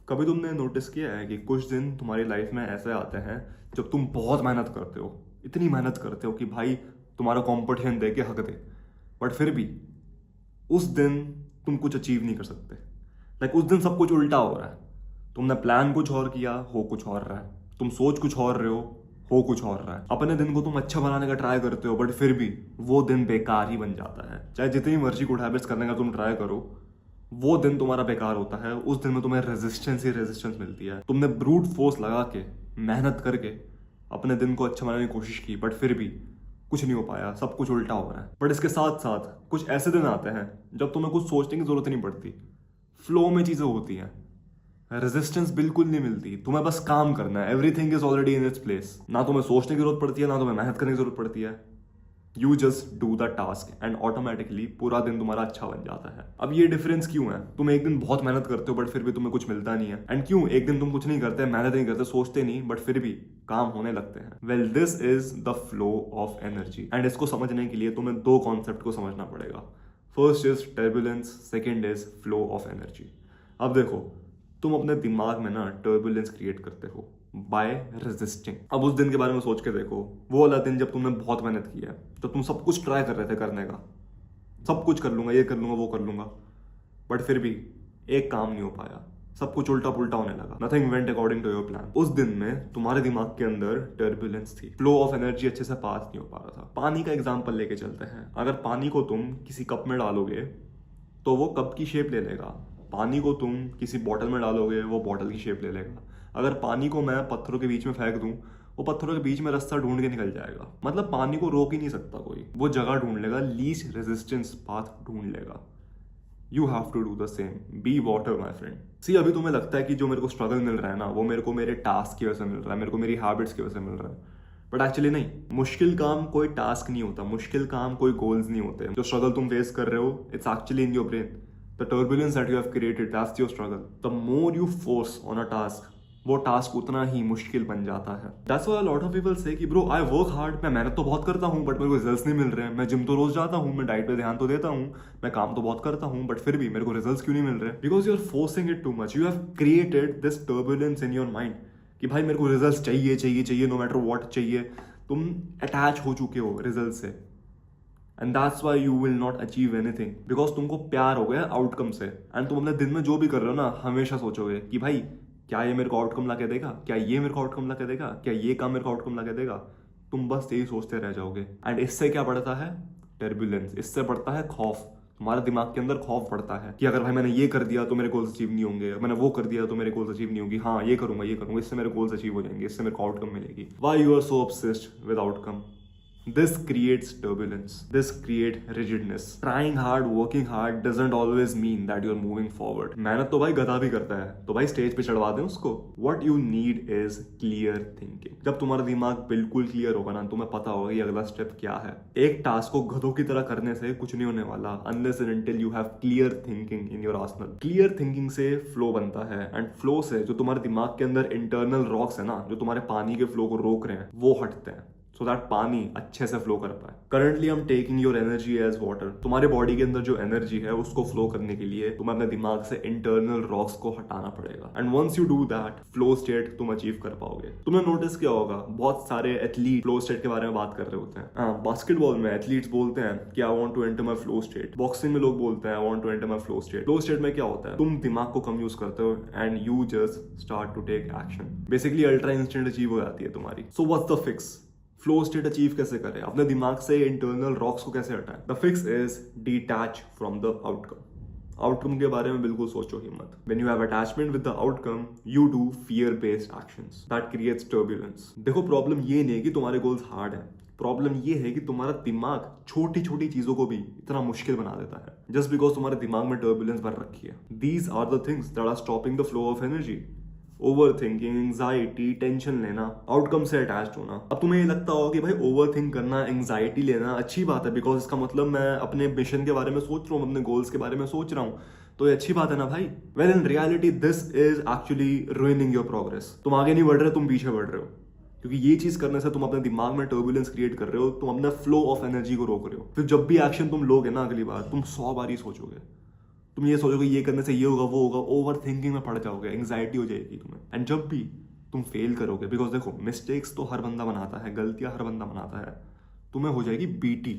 कभी तुमने नोटिस किया है कि कुछ दिन तुम्हारी लाइफ में ऐसे आते हैं जब तुम बहुत मेहनत करते हो, इतनी मेहनत करते हो कि भाई तुम्हारा कंपटीशन दे के हक दे, बट फिर भी उस दिन तुम कुछ अचीव नहीं कर सकते। लाइक उस दिन सब कुछ उल्टा हो रहा है। तुमने प्लान कुछ और किया, हो कुछ और रहा है। तुम सोच कुछ और रहे हो कुछ और रहा है। अपने दिन को तुम अच्छा बनाने का ट्राई करते हो, बट फिर भी वो दिन बेकार ही बन जाता है। चाहे जितनी मर्जी गुड हैबिट्स करने का तुम ट्राई करो, वो दिन तुम्हारा बेकार होता है। उस दिन में तुम्हें रेजिस्टेंस ही रेजिस्टेंस मिलती है। तुमने ब्रूट फोर्स लगा के, मेहनत करके अपने दिन को अच्छा बनाने की कोशिश की, बट फिर भी कुछ नहीं हो पाया, सब कुछ उल्टा हो रहा है। बट इसके साथ साथ कुछ ऐसे दिन आते हैं जब तुम्हें कुछ सोचने की जरूरत ही नहीं पड़ती, फ्लो में चीजें होती हैं, रेजिस्टेंस बिल्कुल नहीं मिलती, तुम्हें बस काम करना है। Everything is already in its place. ना तुम्हें सोचने की जरूरत पड़ती है, ना तुम्हें मेहनत करने की जरूरत पड़ती है। You just do the task and automatically पूरा दिन तुम्हारा अच्छा बन जाता है। अब ये डिफरेंस क्यों है? तुम एक दिन बहुत मेहनत करते हो बट फिर भी तुम्हें कुछ मिलता नहीं है। एंड क्यों एक दिन तुम कुछ नहीं करते, मेहनत नहीं करते, सोचते नहीं, बट फिर भी काम होने लगते हैं? Well, this is the flow of energy. And इसको समझने के लिए तुम्हें दो कॉन्सेप्ट को समझना पड़ेगा। First is turbulence, second is flow of energy. अब देखो, तुम अपने दिमाग में ना टर्बुलेंस क्रिएट करते हो बाय रेजिस्टिंग। अब उस दिन के बारे में सोच के देखो, वो वाला दिन जब तुमने बहुत मेहनत की है, तो तुम सब कुछ ट्राई कर रहे थे करने का, सब कुछ कर लूंगा, ये कर लूंगा, वो कर लूंगा, बट फिर भी एक काम नहीं हो पाया, सब कुछ उल्टा पुल्टा होने लगा। Nothing went according to your plan. उस दिन में तुम्हारे दिमाग के अंदर टर्बुलेंस थी, फ्लो ऑफ एनर्जी अच्छे से पास नहीं हो पा रहा था। पानी का एग्जाम्पल लेके चलते हैं। अगर पानी को तुम किसी कप में डालोगे तो वो कप की शेप ले लेगा। पानी को तुम किसी बॉटल में डालोगे, वो बॉटल की शेप ले लेगा। अगर पानी को मैं पत्थरों के बीच में फेंक दूं, वो पत्थरों के बीच में रास्ता ढूंढ के निकल जाएगा। मतलब पानी को रोक ही नहीं सकता कोई, वो जगह ढूंढ लेगा, लीस्ट रेजिस्टेंस पाथ ढूंढ लेगा। You have to do the same, be water my friend. See, अभी तुम्हें लगता है कि जो मेरे को स्ट्रगल मिल रहा है ना, वो मेरे को मेरे टास्क की वजह से मिल रहा है, मेरे को मेरी हैबिट्स की वजह से मिल रहा है, बट एक्चुअली नहीं। मुश्किल काम कोई टास्क नहीं होता, मुश्किल काम कोई गोल्स नहीं होते। जो स्ट्रगल तुम फेस कर रहे हो, it's actually in your brain. The turbulence that you have created, that's your struggle. The more you force on a task, वो टास्क उतना ही मुश्किल बन जाता है। That's why a lot of people say कि bro, I work hard, मैं मेहनत तो बहुत करता हूँ बट मेरे को रिजल्ट्स नहीं मिल रहे हैं। मैं जिम तो रोज जाता हूँ, मैं डाइट पे ध्यान तो देता हूँ, मैं काम तो बहुत करता हूँ, बट फिर भी मेरे को रिजल्ट्स क्यों नहीं मिल रहे? Because you are forcing it too much. You have created this turbulence in your mind कि भाई मेरे को रिजल्ट्स चाहिए चाहिए चाहिए, no matter what चाहिए। तुम अटैच हो चुके हो रिजल्ट से, and that's why you will not achieve anything, because तुमको प्यार हो गया आउटकम से। एंड तुम अपने दिन में जो भी कर रहे हो ना, हमेशा सोचोगे कि भाई क्या ये मेरे को आउटकम ला के देगा, क्या ये मेरे को आउटकम ला के देगा, क्या ये काम मेरे को आउटकम ला के देगा। तुम बस यही सोचते रह जाओगे। एंड इससे क्या बढ़ता है? टर्बुलेंस। इससे बढ़ता है खौफ। तुम्हारे दिमाग के अंदर खौफ बढ़ता है कि अगर भाई मैंने ये कर दिया तो मेरे गोल्स अचीव नहीं होंगे, मैंने वो कर दिया तो मेरे गोल्स अचीव नहीं होंगी, हाँ ये करूंगा, इससे मेरे गोल्स अचीव हो जाएंगे, इससे मेरे को आउटकम मिलेगी। Why you are so obsessed with outcome? This creates turbulence. This creates rigidness. Trying hard, working hard doesn't always mean that you're moving forward. मेहनत तो भाई गधा भी करता है, तो भाई स्टेज पे चढ़वा दें उसको। What you need is clear thinking. जब तुम्हारा दिमाग बिल्कुल क्लियर होगा ना, तुम्हें पता होगा कि अगला स्टेप क्या है। एक टास्क को गधों की तरह करने से कुछ नहीं होने वाला, unless and until you have clear thinking in your arsenal. Clear thinking से फ्लो बनता है, एंड फ्लो से जो तुम्हारे दिमाग के अंदर इंटरनल रॉक्स है ना, जो तुम्हारे पानी के फ्लो को रोक रहे हैं, वो हटते हैं, सो दैट पानी अच्छे से फ्लो कर पाए। करंटली हम taking your energy as water. तुम्हारे बॉडी के अंदर जो एनर्जी है उसको फ्लो करने के लिए तुम्हें अपने दिमाग से इंटरनल रॉक्स को हटाना पड़ेगा। And once you do that, flow state तुम अचीव कर पाओगे। तुमने नोटिस किया होगा, बहुत सारे एथलीट फ्लो स्टेट के बारे में बात कर रहे होते हैं। हाँ, बास्केटबॉल में एथलीट्स बोलते हैं कि I want to enter my flow state. Boxing में लोग बोलते हैं I want to enter my flow state. Flow state में क्या होता है? तुम दिमाग को कम यूज करते हो and you just start to take action. Basically ultra instant achieve हो जाती है तुम्हारी। So what's the fix? Flow state achieve कैसे करें? अपने दिमाग से इंटरनल रॉक्स को कैसे हटाएं? The fix is detach from the outcome. Outcome के बारे में बिल्कुल सोचो ही मत। When you have attachment with the outcome, you do fear based actions that creates turbulence. देखो, प्रॉब्लम ये नहीं है कि तुम्हारे गोल्स हार्ड हैं, प्रॉब्लम ये है कि तुम्हारा दिमाग छोटी छोटी चीजों को भी इतना मुश्किल बना देता है, जस्ट बिकॉज तुम्हारे दिमाग में टर्बुलेंस भर रखी है। These are the things that are stopping the flow of energy. Over thinking, anxiety, tension लेना, आउटकम से अटैच्ड होना। अब तुम्हें ये लगता होगा कि भाई ओवर थिंक करना, एंग्जाइटी लेना अच्छी बात है, बिकॉज इसका मतलब मैं अपने मिशन के बारे में सोच रहा हूँ, अपने गोल्स के बारे में सोच रहा हूँ, तो ये अच्छी बात है ना भाई। Well, in reality this is actually ruining your progress. तुम आगे नहीं बढ़ रहे, तुम पीछे बढ़ रहे हो, क्योंकि ये चीज करने से तुम अपने दिमाग में टर्बुलेंस क्रिएट कर रहे हो, तुम अपने फ्लो ऑफ एनर्जी को रोक रहे हो। फिर जब भी एक्शन तुम लोगे ना अगली बार, तुम 100 बार ही सोचोगे तुम ये सोचोगे ये करने से ये होगा वो होगा, ओवर थिंकिंग में पड़ जाओगे, एंग्जाइटी हो जाएगी तुम्हें। एंड जब भी तुम फेल करोगे, बिकॉज देखो मिस्टेक्स तो हर बंदा बनाता है, गलतियां हर बंदा बनाता है, तुम्हें हो जाएगी बीटी।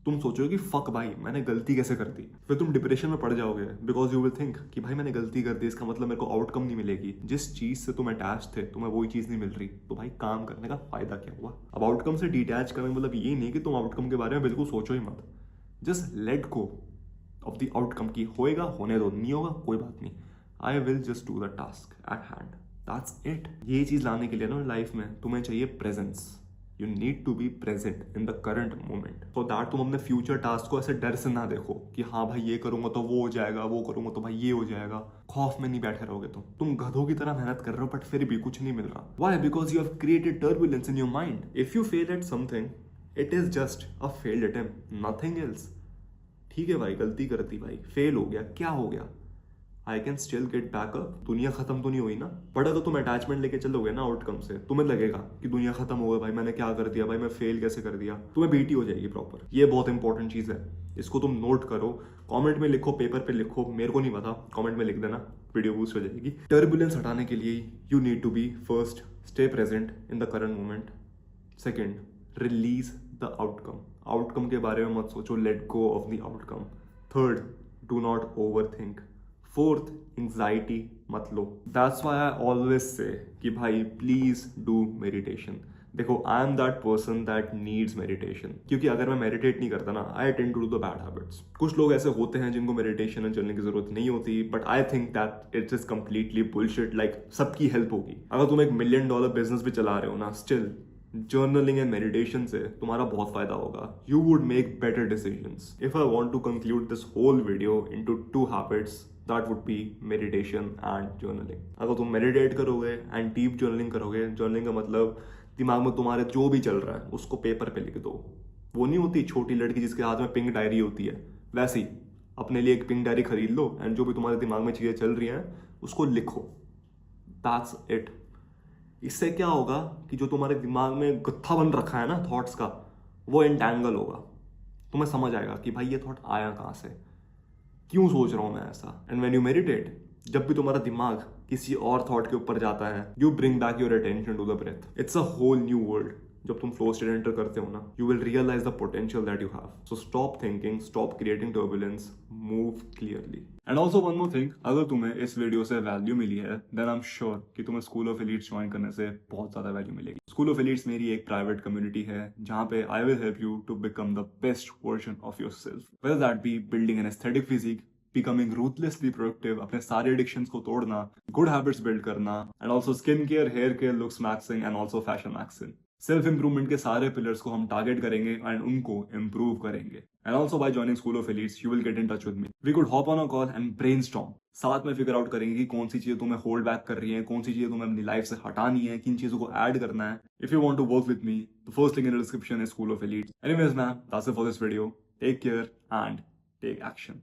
तुम सोचोगे कि फक भाई मैंने गलती कैसे कर दी, फिर तुम डिप्रेशन में पड़ जाओगे, बिकॉज यू विल थिंक कि भाई मैंने गलती कर दी, इसका मतलब मेरे को आउटकम नहीं मिलेगी। जिस चीज से तुम अटैच थे तुम्हें वही चीज नहीं मिल रही, तो भाई काम करने का फायदा क्या हुआ। अब आउटकम से डिटैच करने का मतलब ये नहीं कि तुम आउटकम के बारे में बिल्कुल सोचो ही मत, just let go of the outcome की, होएगा होने दो, नहीं होगा कोई बात नहीं, I will just do the task at hand, that's it. ये चीज लाने के लिए ना लाइफ में तुम्हें चाहिए presence. You need to be present in the current moment, so that तुम अपने फ्यूचर टास्क को ऐसे डर से ना देखो कि हाँ भाई ये करूंगा तो वो हो जाएगा, वो करूंगा तो भाई ये हो जाएगा। खौफ में नहीं बैठे रहोगे तुम गधों की तरह मेहनत कर रहे हो बट फिर भी कुछ नहीं मिल रहा। Why? Because you have created turbulence in your mind. If you fail at something it is just a failed attempt, nothing else. ठीक है भाई, गलती कर दी भाई, फेल हो गया, क्या हो गया, I can still get back up. दुनिया खत्म तो नहीं हुई ना। बट अगर तुम अटैचमेंट लेके चलोगे ना आउटकम से, तुम्हें लगेगा कि दुनिया खत्म हो गई, भाई मैंने क्या कर दिया, भाई मैं फेल कैसे कर दिया, तुम्हें बीटी हो जाएगी प्रॉपर। ये बहुत इंपॉर्टेंट चीज है, इसको तुम नोट करो, कमेंट में लिखो, पेपर पे लिखो, मेरे को नहीं पता, कमेंट में लिख देना, वीडियो बूस्ट हो जाएगी। टर्बुलेंस हटाने के लिए you need to be first stay present in the current moment, second release the outcome, outcome के बारे में मत सोचो, let go of the outcome. Third, do not over think. Fourth, anxiety मत लो। That's why I always say कि भाई please do meditation. देखो I am that person that needs meditation, क्योंकि अगर मैं मेडिटेट नहीं करता ना I tend to do the bad habits. कुछ लोग ऐसे होते हैं जिनको मेडिटेशन एंड चलने की जरूरत नहीं होती, but I think that it is completely bullshit. Like सबकी हेल्प होगी, अगर तुम एक $1 मिलियन बिजनेस भी चला रहे हो ना, स्टिल जर्नलिंग एंड मेडिटेशन से तुम्हारा बहुत फायदा होगा। You would make better decisions. If I want to conclude this whole video into 2 habits, that would be meditation and journaling. अगर तुम मेडिटेट करोगे एंड डीप जर्नलिंग करोगे, जर्नलिंग का मतलब दिमाग में तुम्हारे जो भी चल रहा है उसको पेपर पे लिख दो। वो नहीं होती छोटी लड़की जिसके हाथ में पिंक डायरी होती है, वैसी अपने लिए एक पिंक डायरी खरीद लो एंड जो भी तुम्हारे दिमाग में चीजें चल रही हैं उसको लिखो, दैट्स इट। इससे क्या होगा कि जो तुम्हारे दिमाग में गत्था बन रखा है ना थॉट्स का, वो एंटैंगल होगा, तुम्हें समझ आएगा कि भाई ये थॉट आया कहाँ से, क्यों सोच रहा हूं मैं ऐसा। एंड व्हेन यू मेडिटेट, जब भी तुम्हारा दिमाग किसी और थॉट के ऊपर जाता है, you bring back your attention to the breath. It's a whole new world. जब तुम फ्लो स्टेट एंटर करते हो ना, you will realise the potential that you have. So stop thinking, stop creating turbulence, move clearly. And also one more thing, अगर तुम्हें इस video से value मिली है देन आई एम श्योर कि तुम्हें स्कूल ऑफ एलीट्स ज्वाइन करने से बहुत ज्यादा वैल्यू मिलेगी। स्कूल ऑफ एलीट्स मेरी एक प्राइवेट कम्युनिटी है जहां पे I will help you to become the best version of yourself, whether that be building an aesthetic physique, becoming ruthlessly productive, अपने सारे एडिक्शंस को तोड़ना, गुड हैबिट्स बिल्ड करना, and also skin care, hair care, looks maxing and also fashion maxing. Self improvement के सारे pillars को हम target करेंगे एंड उनको इंप्रूव करेंगे। And also by joining school of elites you will get in touch with me. We could hop on a call and brainstorm, साथ में figure out करेंगे कि कौन सी चीजें तुम्हें होल्ड बैक कर रही हैं, कौन सी चीजें तुम्हें अपनी लाइफ से हटानी है, किन चीजों को ऐड करना है। If you want to work with me, the first link in the description is school of elites. Anyways ma'am, that's it for this video. Take care and take action.